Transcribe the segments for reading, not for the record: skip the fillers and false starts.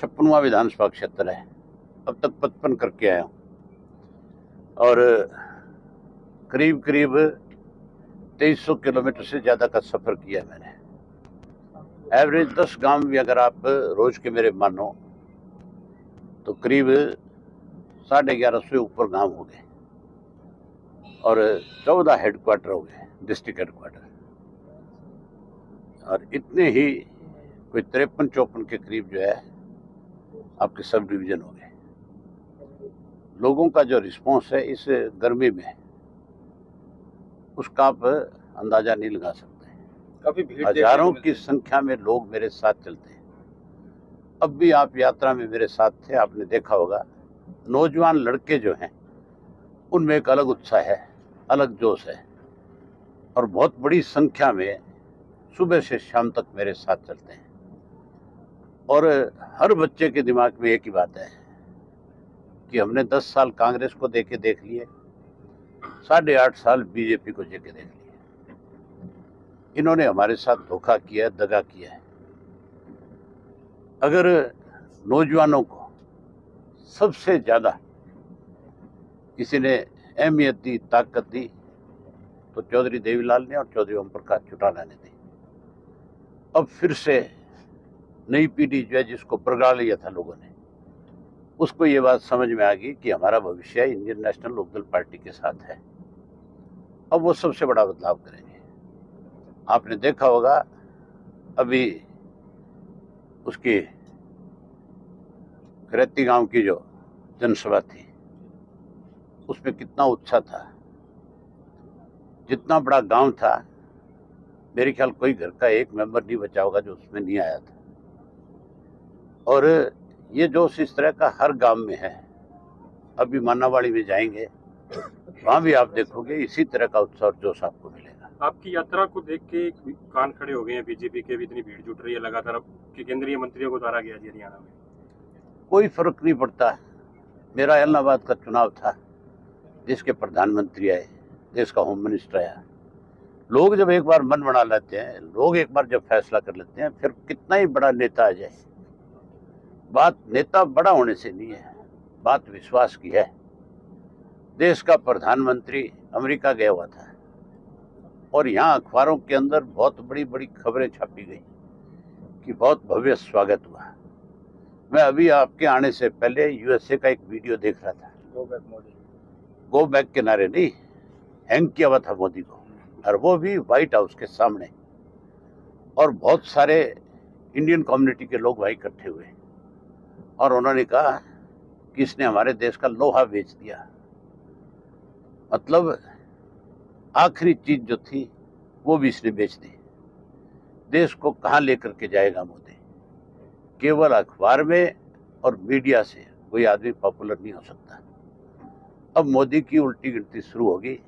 56वां विधानसभा क्षेत्र है। अब तक 55 करके आया हूँ और करीब करीब 2300 किलोमीटर से ज़्यादा का सफ़र किया है मैंने। एवरेज 10 गांव भी अगर आप रोज के मेरे मानो तो करीब 1150 से ऊपर गांव हो गए और 14 हेडक्वार्टर हो गए, डिस्ट्रिक्ट हेडक्वार्टर। और इतने ही कोई 53-54 के करीब जो है आपके सब डिवीजन हो गए। लोगों का जो रिस्पॉन्स है इस गर्मी में, उसका आप अंदाजा नहीं लगा सकते। काफी भीड़ हजारों की संख्या में लोग मेरे साथ चलते हैं। अब भी आप यात्रा में मेरे साथ थे, आपने देखा होगा। नौजवान लड़के जो हैं उनमें एक अलग उत्साह है, अलग जोश है और बहुत बड़ी संख्या में सुबह से शाम तक मेरे साथ चलते हैं। और हर बच्चे के दिमाग में एक ही बात है कि हमने 10 साल कांग्रेस को देख लिए, 8.5 साल बीजेपी को देख लिए। इन्होंने हमारे साथ धोखा किया, दगा किया है। अगर नौजवानों को सबसे ज्यादा किसी ने अहमियत दी, ताकत दी, तो चौधरी देवीलाल ने और चौधरी ओम प्रकाश चौटाला ने दी। अब फिर से नई पीढ़ी जो है, जिसको प्रगा लिया था लोगों ने, उसको ये बात समझ में आ गई कि हमारा भविष्य इंडियन नेशनल लोकदल पार्टी के साथ है। अब वो सबसे बड़ा बदलाव करेंगे। आपने देखा होगा अभी उसकी खरेती गांव की जो जनसभा थी, उसमें कितना उत्साह था। जितना बड़ा गांव था, मेरे ख्याल कोई घर का एक मेंबर नहीं बचा होगा जो उसमें नहीं आया था। और ये जोश इस तरह का हर गांव में है। अभी मानावाड़ी में जाएंगे, वहां भी आप देखोगे इसी तरह का उत्साह और जोश आपको मिलेगा। आपकी यात्रा को देख के कान खड़े हो गए हैं बीजेपी के भी, इतनी भीड़ जुट रही है लगातार कि केंद्रीय मंत्रियों को द्वारा गया हरियाणा में। कोई फर्क नहीं पड़ता। मेरा इलाहाबाद का चुनाव था, देश के प्रधानमंत्री आए, देश का होम मिनिस्टर आया। लोग जब एक बार मन बना लेते हैं, लोग एक बार जब फैसला कर लेते हैं, फिर कितना ही बड़ा नेता आ जाए, बात नेता बड़ा होने से नहीं है, बात विश्वास की है। देश का प्रधानमंत्री अमेरिका गया हुआ था और यहाँ अखबारों के अंदर बहुत बड़ी बड़ी खबरें छापी गई कि बहुत भव्य स्वागत हुआ। मैं अभी आपके आने से पहले यूएसए का एक वीडियो देख रहा था। Go back Modi, go back के नारे नहीं, हैंग किया हुआ था मोदी को, और वो भी व्हाइट हाउस के सामने। और बहुत सारे इंडियन कम्युनिटी के लोग वहीं इकट्ठे हुए और उन्होंने कहा कि इसने हमारे देश का लोहा बेच दिया। मतलब आखिरी चीज जो थी वो भी इसने बेच दी। देश को कहाँ लेकर के जाएगा मोदी? केवल अखबार में और मीडिया से कोई आदमी पॉपुलर नहीं हो सकता। अब मोदी की उल्टी गिनती शुरू होगी।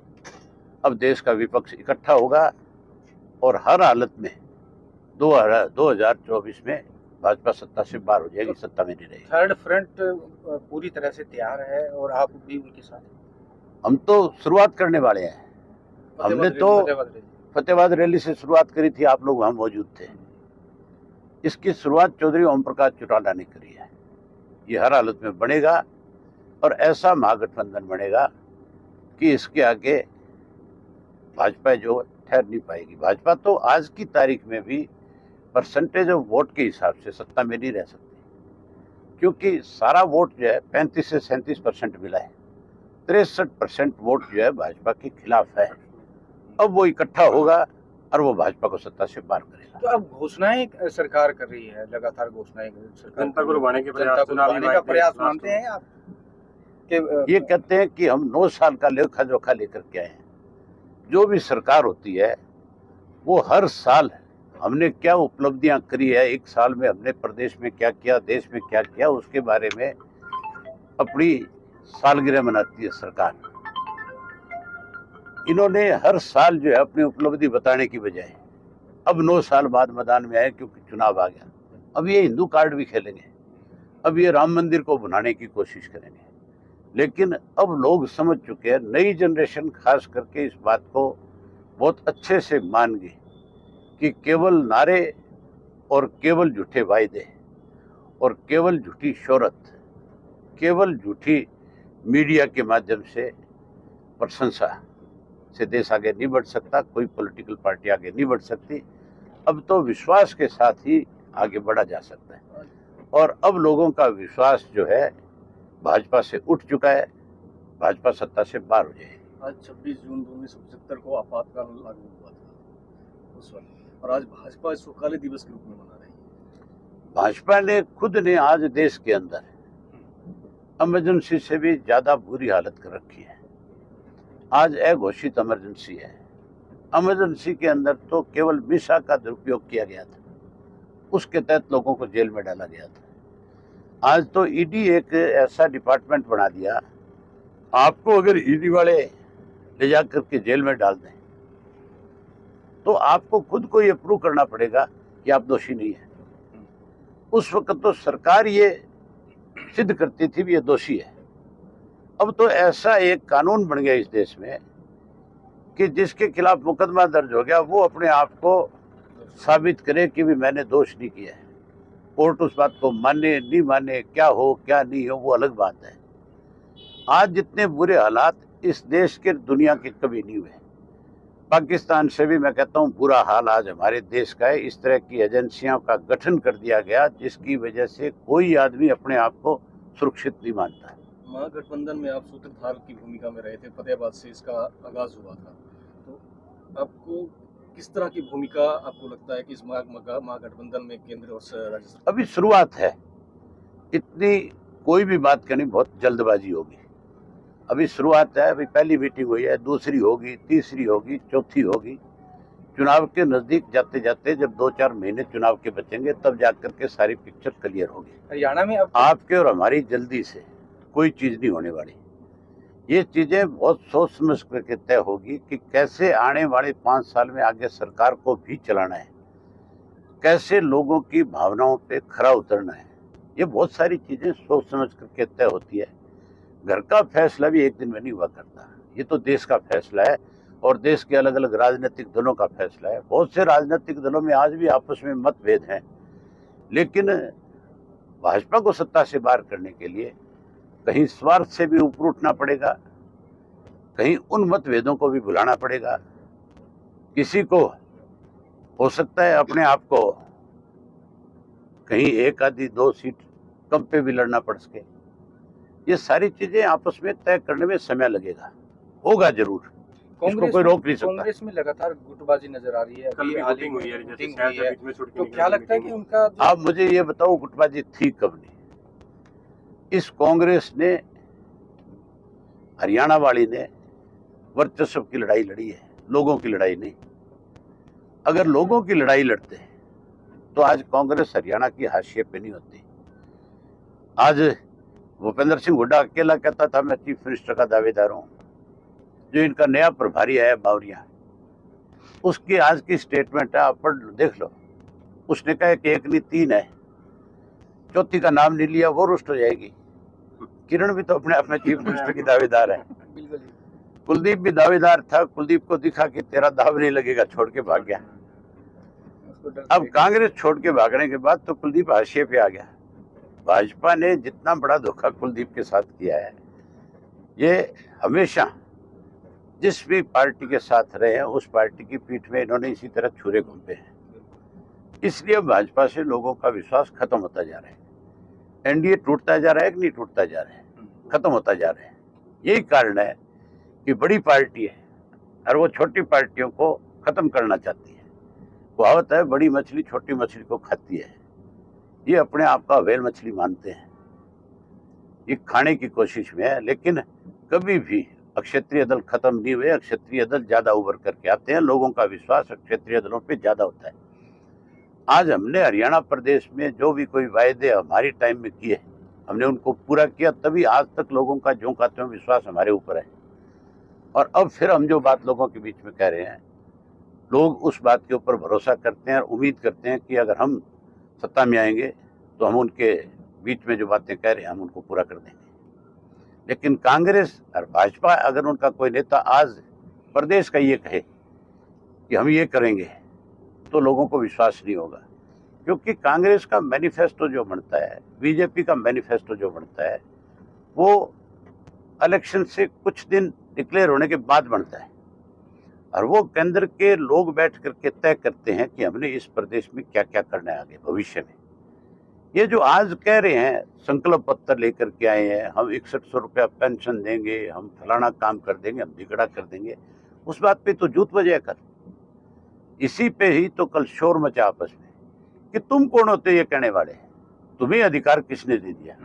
अब देश का विपक्ष इकट्ठा होगा और हर हालत में 2024 में भाजपा सत्ता से बाहर हो जाएगी, सत्ता में नहीं रहेगी। थर्ड फ्रंट पूरी तरह से तैयार है और आप भी उनके साथ हैं। हम तो शुरुआत करने वाले हैं। हमने तो फतेहाबाद रैली से शुरुआत करी थी, आप लोग वहां मौजूद थे। इसकी शुरुआत चौधरी ओम प्रकाश चौटाला ने करी है। ये हर हालत में बनेगा और ऐसा महागठबंधन बनेगा कि इसके आगे भाजपा जो ठहर नहीं पाएगी। भाजपा तो आज की तारीख में भी परसेंटेज ऑफ वोट के हिसाब से सत्ता में नहीं रह सकती, क्योंकि सारा वोट जो है 35 से 37% मिला है। 63% वोट जो है भाजपा के खिलाफ है। अब वो इकट्ठा होगा और वो भाजपा को सत्ता से बाहर करेगा। तो अब घोषणाएं सरकार कर रही है, लगातार घोषणाएं जनता को लुभाने के प्रयास मानते हैं आप? ये कहते हैं कि हम 9 साल का लेखा जोखा लेकर के आए हैं। जो भी सरकार होती है वो हर साल हमने क्या उपलब्धियां करी है, एक साल में हमने प्रदेश में क्या किया, देश में क्या किया, उसके बारे में अपनी सालगिरह मनाती है सरकार। इन्होंने हर साल जो है अपनी उपलब्धि बताने की बजाय अब 9 साल बाद मैदान में आए क्योंकि चुनाव आ गया। अब ये हिंदू कार्ड भी खेलेंगे, अब ये राम मंदिर को बनाने की कोशिश करेंगे। लेकिन अब लोग समझ चुके हैं, नई जनरेशन खास करके इस बात को बहुत अच्छे से मान गई कि केवल नारे और केवल झूठे वायदे और केवल झूठी शोहरत, केवल झूठी मीडिया के माध्यम से प्रशंसा से देश आगे नहीं बढ़ सकता, कोई पॉलिटिकल पार्टी आगे नहीं बढ़ सकती। अब तो विश्वास के साथ ही आगे बढ़ा जा सकता है और अब लोगों का विश्वास जो है भाजपा से उठ चुका है, भाजपा सत्ता से बाहर हो जाएगी। आज 26 जून 1975 को आपातकाल लागू हुआ था उस वक्त, और आज भाजपा इस काले दिवस के रूप में मना रही है। भाजपा ने खुद ने आज देश के अंदर इमरजेंसी से भी ज्यादा बुरी हालत कर रखी है। आज अघोषित इमरजेंसी है। इमरजेंसी के अंदर तो केवल मिसा का दुरुपयोग किया गया था, उसके तहत लोगों को जेल में डाला गया था। आज तो ईडी एक ऐसा डिपार्टमेंट बना दिया, आपको अगर ईडी वाले ले जा करके जेल में डाल दें तो आपको खुद को ये प्रूव करना पड़ेगा कि आप दोषी नहीं है। उस वक्त तो सरकार ये सिद्ध करती थी भी ये दोषी है। अब तो ऐसा एक कानून बन गया इस देश में कि जिसके खिलाफ मुकदमा दर्ज हो गया वो अपने आप को साबित करे कि भी मैंने दोष नहीं किया है। कोर्ट उस बात को माने नहीं माने, क्या हो क्या नहीं हो, वो अलग बात है। आज जितने बुरे हालात इस देश के दुनिया के कभी नहीं हुए। पाकिस्तान से भी मैं कहता हूँ बुरा हाल आज हमारे देश का है। इस तरह की एजेंसियों का गठन कर दिया गया जिसकी वजह से कोई आदमी अपने आप को सुरक्षित नहीं मानता। महागठबंधन में आप सूत्रधार की भूमिका में रहे थे, फतेहाबाद से इसका आगाज हुआ था, तो आपको किस तरह की भूमिका आपको लगता है कि इस महागठबंधन में केंद्र और राज्य सरकार? अभी शुरुआत है, इतनी कोई भी बात करनी बहुत जल्दबाजी होगी। अभी शुरुआत है, अभी पहली मीटिंग हुई है, दूसरी होगी, तीसरी होगी, चौथी होगी। चुनाव के नजदीक जाते जाते जब 2-4 महीने चुनाव के बचेंगे तब जाकर के सारी पिक्चर क्लियर होगी। हरियाणा में अब आपके और हमारी जल्दी से कोई चीज नहीं होने वाली। ये चीजें बहुत सोच समझ करके तय होगी कि कैसे आने वाले 5 साल में आगे सरकार को भी चलाना है, कैसे लोगों की भावनाओं पे खरा उतरना है। ये बहुत सारी चीजें सोच समझ करके तय होती है। घर का फैसला भी एक दिन में नहीं हुआ करता। ये तो देश का फैसला है और देश के अलग अलग राजनीतिक दलों का फैसला है। बहुत से राजनीतिक दलों में आज भी आपस में मतभेद हैं, लेकिन भाजपा को सत्ता से बाहर करने के लिए कहीं स्वार्थ से भी ऊपर उठना पड़ेगा, कहीं उन मतभेदों को भी भुलाना पड़ेगा। किसी को हो सकता है अपने आप को कहीं 1 आधी 2 सीट कम पे भी लड़ना पड़ सके। ये सारी चीजें आपस में तय करने में समय लगेगा, होगा जरूर, इसको कोई रोक नहीं सकता। कांग्रेस में लगातार गुटबाजी नजर आ रही है। कल भी वोटिंग हुई है, जैसे शायद बीच में छूट के तो निकल क्या गई लगता है कि मीटिंग। उनका आप मुझे ये बताओ गुटबाजी थी कब नहीं? इस कांग्रेस ने, हरियाणा वाली ने वर्चस्व की लड़ाई लड़ी है, लोगों की लड़ाई नहीं। अगर लोगों की लड़ाई लड़ते तो आज कांग्रेस हरियाणा की हाशिए पे नहीं होती। आज भूपेंद्र सिंह हुड्डा अकेला कहता था मैं चीफ मिनिस्टर का दावेदार हूं। जो इनका नया प्रभारी है बावरिया, उसकी आज की स्टेटमेंट है, आप पढ़ लो, देख लो। उसने कहा कि 1 नहीं 3 है, चौथी का नाम नहीं लिया वो रुष्ट हो जाएगी। किरण भी तो अपने आप में चीफ मिनिस्टर की दावेदार है। बिल्कुल कुलदीप भी दावेदार था, कुलदीप को दिखा कि तेरा दाव नहीं लगेगा, छोड़ के भाग गया। उसको डर अब कांग्रेस छोड़ के भागने के बाद तो कुलदीप हाशिए पे आ गया। भाजपा ने जितना बड़ा धोखा कुलदीप के साथ किया है, ये हमेशा जिस भी पार्टी के साथ रहे हैं उस पार्टी की पीठ में इन्होंने इसी तरह छुरे घूमे हैं। इसलिए भाजपा से लोगों का विश्वास खत्म होता जा रहा है। एनडीए टूटता जा रहा है कि नहीं टूटता जा रहा है? खत्म होता जा रहा है। यही कारण है कि बड़ी पार्टी है और वो छोटी पार्टियों को खत्म करना चाहती है। कहावत है, बड़ी मछली छोटी मछली को खाती है। ये अपने आप का व्हेल मछली मानते हैं, ये खाने की कोशिश में है। लेकिन कभी भी अक्षत्रिय दल खत्म नहीं हुए, अक्षत्रिय दल ज्यादा उभर करके आते हैं। लोगों का विश्वास अक्षत्रिय दलों पे ज्यादा होता है। आज हमने हरियाणा प्रदेश में जो भी कोई वायदे हमारी टाइम में किए, हमने उनको पूरा किया, तभी आज तक लोगों का ज्यों का त्यों विश्वास हमारे ऊपर है। और अब फिर हम जो बात लोगों के बीच में कह रहे हैं, लोग उस बात के ऊपर भरोसा करते हैं और उम्मीद करते हैं कि अगर हम सत्ता में आएंगे तो हम उनके बीच में जो बातें कह रहे हैं हम उनको पूरा कर देंगे। लेकिन कांग्रेस और भाजपा, अगर उनका कोई नेता आज प्रदेश का ये कहे कि हम ये करेंगे, तो लोगों को विश्वास नहीं होगा। क्योंकि कांग्रेस का मैनिफेस्टो जो बनता है, बीजेपी का मैनिफेस्टो जो बनता है, वो इलेक्शन से कुछ दिन डिक्लेयर होने के बाद बनता है और वो केंद्र के लोग बैठ करके तय करते हैं कि हमने इस प्रदेश में क्या क्या करना है आगे भविष्य में। ये जो आज कह रहे हैं, संकल्प पत्र लेकर के आए हैं, हम 6100 रुपया पेंशन देंगे, हम फलाना काम कर देंगे, हम धिगड़ा कर देंगे, उस बात पे तो जूत बजे कर। इसी पे ही तो कल शोर मचा आपस में कि तुम कौन होते ये कहने वाले, तुम्हें अधिकार किसने दे दिया।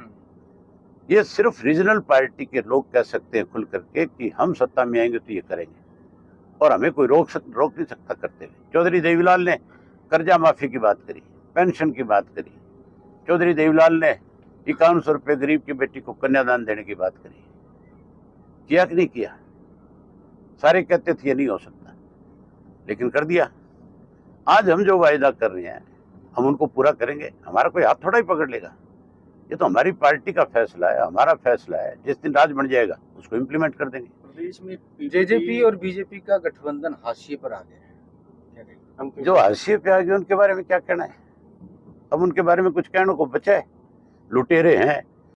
ये सिर्फ रीजनल पार्टी के लोग कह सकते हैं खुल करके कि हम सत्ता में आएंगे तो ये करेंगे और हमें कोई रोक नहीं सकता करते हुए। चौधरी देवीलाल ने कर्जा माफी की बात करी, पेंशन की बात करी, चौधरी देवीलाल ने 5100 रुपये गरीब की बेटी को कन्यादान देने की बात करी, किया कि नहीं किया? सारे कहते थे ये नहीं हो सकता, लेकिन कर दिया। आज हम जो वायदा कर रहे हैं हम उनको पूरा करेंगे, हमारा कोई हाथ थोड़ा ही पकड़ लेगा। ये तो हमारी पार्टी का फैसला है, हमारा फैसला है। जिस दिन राज बन जाएगा उसको इम्प्लीमेंट कर देंगे। प्रदेश में जेजेपी और बीजेपी का गठबंधन हाशिए पर आ गया है, क्या कहेंगे? जो हाशिए पे आ गए उनके बारे में क्या कहना है? अब उनके बारे में कुछ कहने को बचा है? लुटेरे हैं,